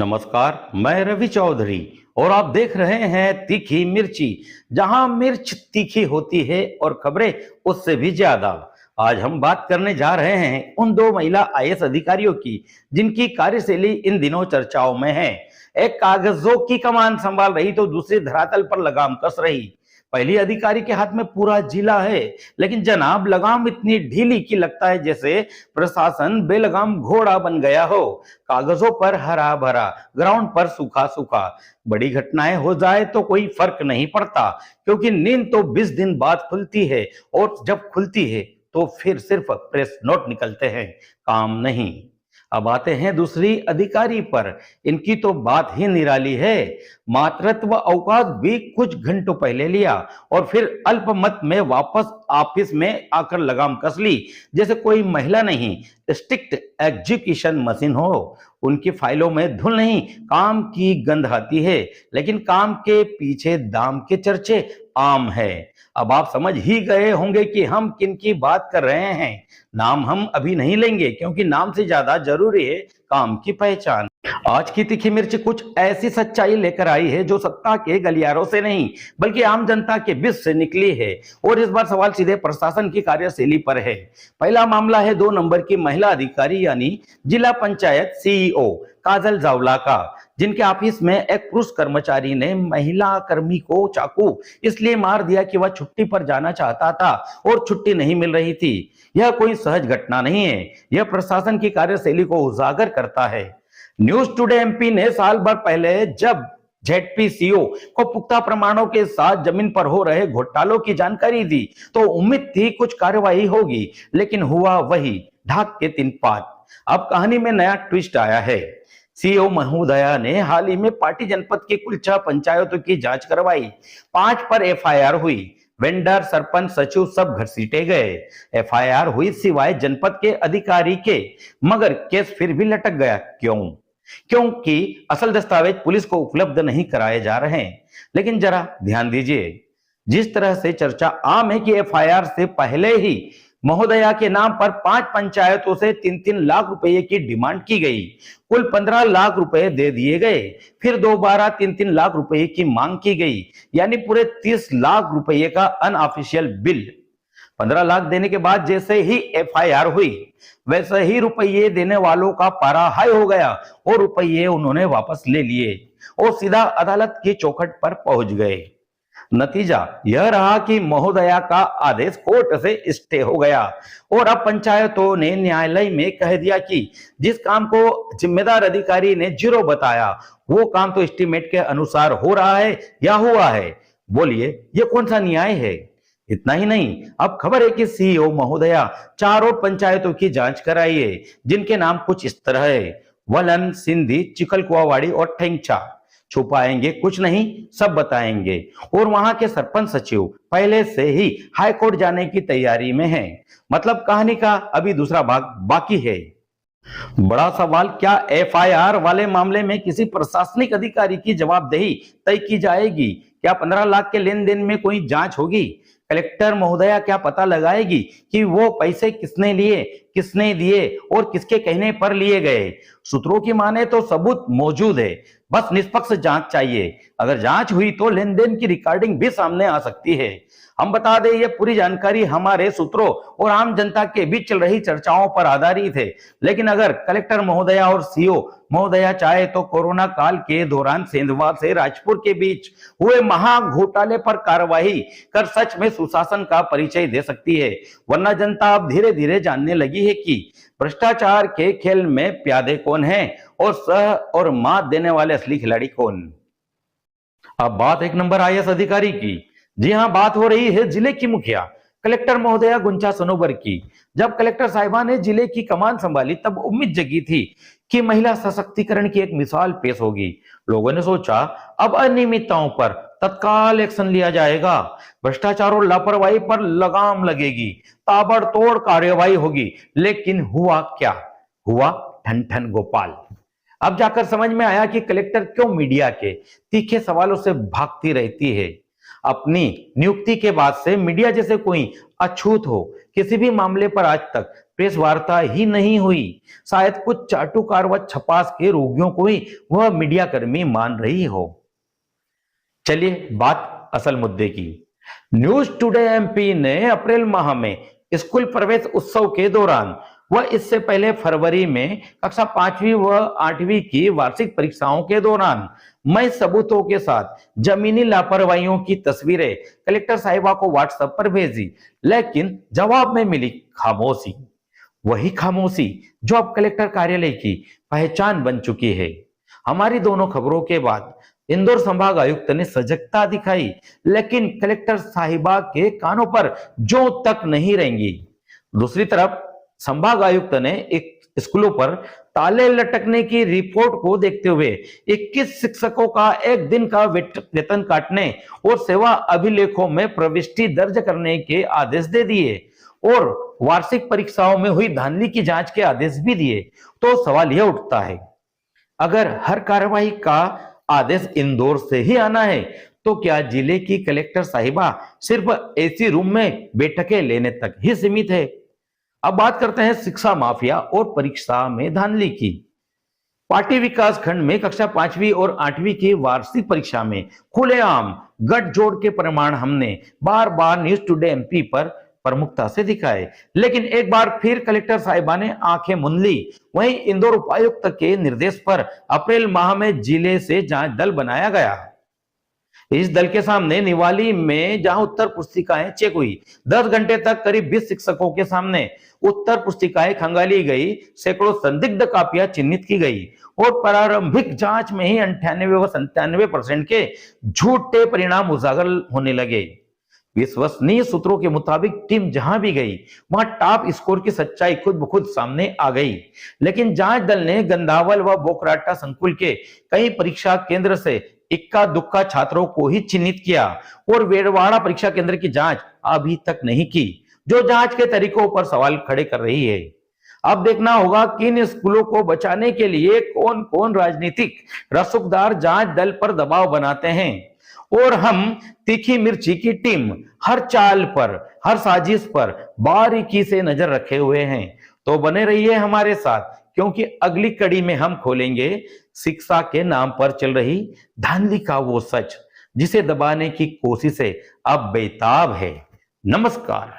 नमस्कार, मैं रवि चौधरी और आप देख रहे हैं तीखी मिर्ची, जहां मिर्च तीखी होती है और खबरें उससे भी ज्यादा। आज हम बात करने जा रहे हैं उन दो महिला आईएएस अधिकारियों की जिनकी कार्यशैली इन दिनों चर्चाओं में है। एक कागजों की कमान संभाल रही तो दूसरी धरातल पर लगाम कस रही। पहली अधिकारी के हाथ में पूरा जिला है, लेकिन जनाब लगाम इतनी ढीली कि लगता है जैसे प्रशासन बेलगाम घोड़ा बन गया हो। कागजों पर हरा भरा, ग्राउंड पर सूखा सूखा। बड़ी घटनाएं हो जाए तो कोई फर्क नहीं पड़ता, क्योंकि नींद तो 20 दिन बाद खुलती है और जब खुलती है तो फिर सिर्फ प्रेस नोट निकलते हैं, काम नहीं। अब आते हैं दूसरी अधिकारी पर। इनकी तो बात ही निराली है। मातृत्व अवकाश भी कुछ घंटों पहले लिया और फिर अल्पमत में वापस ऑफिस में आकर लगाम कस ली, जैसे कोई महिला नहीं, स्ट्रिक्ट एग्जीक्यूशन मशीन हो। उनकी फाइलों में धूल नहीं, काम की गंध आती है, लेकिन काम के पीछे दाम के चर्चे आम है। अब आप समझ ही गए होंगे कि हम किन की बात कर रहे हैं। नाम हम अभी नहीं लेंगे, क्योंकि नाम से ज्यादा जरूरी है काम की पहचान। आज की तीखी मिर्च कुछ ऐसी सच्चाई लेकर आई है जो सत्ता के गलियारों से नहीं, बल्कि आम जनता के बीच से निकली है। और इस बार सवाल सीधे प्रशासन की कार्यशैली पर है। पहला मामला है 2 नंबर की महिला अधिकारी यानी जिला पंचायत सीईओ काजल जावला का, जिनके ऑफिस में एक पुरुष कर्मचारी ने महिला कर्मी को चाकू इसलिए मार दिया कि वह छुट्टी पर जाना चाहता था और छुट्टी नहीं मिल रही थी। यह कोई सहज घटना नहीं है, यह प्रशासन की कार्यशैली को उजागर करता है। न्यूज टुडे एमपी ने साल भर पहले जब जेडपीसीओ को पुख्ता प्रमाणों के साथ जमीन पर हो रहे घोटालों की जानकारी दी तो उम्मीद थी कुछ कार्रवाई होगी, लेकिन हुआ वही, ढाक के 3 पात। अब कहानी में नया ट्विस्ट आया है। सीईओ महोदया ने हाल ही में पार्टी जनपद की कुल 6 पंचायतों की जांच करवाई। 5 पर एफआईआर हुई। वेंडर, सरपंच, सचिव सब घसीटे गए। एफआईआर हुई सिवाय जनपद के अधिकारी के, मगर केस फिर भी लटक गया। क्यों? क्योंकि असल दस्तावेज पुलिस को उपलब्ध नहीं कराए जा रहे हैं। लेकिन जरा ध्यान दीजिए, जिस तरह से चर्चा आम है कि एफआईआर से पहले ही महोदया के नाम पर 5 पंचायतों से 3-3 लाख रुपए की डिमांड की गई। कुल 15 लाख रुपए दे दिए गए। फिर दोबारा 3-3 लाख रुपए की मांग की गई, यानी पूरे 30 लाख रुपए का अनऑफिशियल बिल। 15 लाख देने के बाद जैसे ही एफआईआर हुई, वैसे ही रुपये देने वालों का पारा हाई हो गया और रुपये उन्होंने वापस ले लिए और सीधा अदालत की चौखट पर पहुंच गए। नतीजा यह रहा कि महोदया का आदेश कोर्ट से स्टे हो गया और अब पंचायतों ने न्यायालय में कह दिया कि जिस काम को जिम्मेदार अधिकारी ने 0 बताया, वो काम तो एस्टीमेट के अनुसार हो रहा है या हुआ है। बोलिए, ये कौन सा न्याय है? इतना ही नहीं, अब खबर है कि सीईओ महोदया 4 पंचायतों की जांच कराई है, जिनके नाम कुछ इस तरह है: वलन, सिंधी, चिकलकुआवाड़ी और ठेंगचा। छुपाएंगे कुछ नहीं, सब बताएंगे। और वहां के सरपंच सचिव पहले से ही हाई कोर्ट जाने की तैयारी में हैं। मतलब कहानी का अभी दूसरा भाग बाकी है। बड़ा सवाल, क्या एफआईआर वाले मामले में किसी प्रशासनिक अधिकारी की जवाबदेही तय की जाएगी? क्या 15 लाख के लेन देन में कोई जांच होगी? कलेक्टर महोदया क्या पता लगाएगी कि वो पैसे किसने लिए, किसने दिए और किसके कहने पर लिए गए? सूत्रों की माने तो सबूत मौजूद है, बस निष्पक्ष जांच चाहिए। अगर जांच हुई तो लेन देन की रिकॉर्डिंग भी सामने आ सकती है। हम बता दें, ये पूरी जानकारी हमारे सूत्रों और आम जनता के बीच चल रही चर्चाओं पर आधारित है। लेकिन अगर कलेक्टर महोदया और सीओ महोदया चाहे तो कोरोना काल के दौरान सेंधवा से राजपुर के बीच हुए महा घोटाले पर कार्रवाई कर सच में सुशासन का परिचय दे सकती है। वरना जनता अब धीरे धीरे जानने लगी है कि भ्रष्टाचार के खेल में प्यादे कौन है और सह और मात देने वाले असली खिलाड़ी कौन। अब बात 1 नंबर आईएएस अधिकारी की। जी हां, बात हो रही है जिले की मुखिया कलेक्टर महोदया गुंजा सनोबर की। जब कलेक्टर साहिबा ने जिले की कमान संभाली तब उम्मीद जगी थी कि महिला सशक्तिकरण की एक मिसाल पेश होगी। लोगों ने सोचा अब अनियमितताओं पर तत्काल एक्शन लिया जाएगा, भ्रष्टाचार और लापरवाही पर लगाम लगेगी, ताबड़तोड़ कार्यवाही होगी। लेकिन हुआ क्या? हुआ ठन ठन गोपाल। अब जाकर समझ में आया कि कलेक्टर क्यों मीडिया के तीखे सवालों से भागती रहती है। अपनी नियुक्ति के बाद से मीडिया जैसे कोई अछूत हो किसी भी मामले पर आज तक प्रेस वार्ता ही नहीं हुई। शायद कुछ चाटुकार व छपास के रोगियों को ही वह मीडिया कर्मी मान रही हो। चलिए बात असल मुद्दे की। न्यूज टुडे एमपी ने अप्रैल माह में स्कूल प्रवेश उत्सव के दौरान व इससे पहले फरवरी में कक्षा 5वीं व 8वीं की वार्षिक परीक्षाओं के दौरान मैं सबूतों के साथ जमीनी लापरवाहियों की तस्वीरें कलेक्टर साहिबा को व्हाट्सएप पर भेजी, लेकिन जवाब में मिली खामोशी। वही खामोशी जो अब कलेक्टर कार्यालय की पहचान बन चुकी है। हमारी दोनों खबरों के बाद इंदौर संभाग आयुक्त ने सजगता दिखाई, लेकिन कलेक्टर साहिबा के कानों पर जो तक नहीं रेंगी। दूसरी तरफ संभाग आयुक्त ने एक स्कूलों पर ताले लटकने की रिपोर्ट को देखते हुए 21 शिक्षकों का एक दिन का वेतन काटने और सेवा अभिलेखों में प्रविष्टि दर्ज करने के आदेश दे दिए और वार्षिक परीक्षाओं में हुई धांधली की जांच के आदेश भी दिए। तो सवाल यह उठता है, अगर हर कार्रवाई का आदेश इंदौर से ही आना है तो क्या जिले की कलेक्टर साहिबा सिर्फ एसी रूम में बैठकें लेने तक ही सीमित है? अब बात करते हैं शिक्षा माफिया और परीक्षा में धांधली की। पार्टी विकास खंड में कक्षा 5वीं और 8वीं की वार्षिक परीक्षा में खुलेआम गठजोड़ के प्रमाण हमने बार बार न्यूज टुडे एमपी पर प्रमुखता से दिखाए, लेकिन एक बार फिर कलेक्टर साहिबा ने आंखें मूंद ली। वहीं इंदौर उपायुक्त के निर्देश पर अप्रैल माह में जिले से जांच दल बनाया गया। इस दल के सामने निवाली में जहां उत्तर पुस्तिकाएं चेक हुई, 10 घंटे तक करीब 20 शिक्षकों के सामने उत्तर पुस्तिकाएं खंगाली गई, सैकड़ों संदिग्ध कापियां चिन्हित की गई और प्रारंभिक जांच में ही 98 व 97% के झूठे परिणाम उजागर होने लगे। विश्वसनीय सूत्रों के मुताबिक टीम जहां भी गई वहां टॉप स्कोर की सच्चाई खुद ब खुद सामने आ गई, लेकिन जांच दल ने गंधावल व बोकराटा संकुल के कई परीक्षा केंद्र से इक्का दुक्का छात्रों को ही चिन्हित किया और वेड़वाड़ा परीक्षा केंद्र की जांच अभी तक नहीं की, जो जांच के तरीकों पर सवाल खड़े कर रही है। अब देखना होगा कि इन स्कूलों को बचाने के लिए कौन कौन राजनीतिक रसूखदार जांच दल पर दबाव बनाते हैं और हम तीखी मिर्ची की टीम हर चाल पर, हर साजिश पर बारीकी से नजर रखे हुए हैं। तो बने रहिए हमारे साथ, क्योंकि अगली कड़ी में हम खोलेंगे शिक्षा के नाम पर चल रही धांधली का वो सच जिसे दबाने की कोशिशें अब बेताब है। नमस्कार।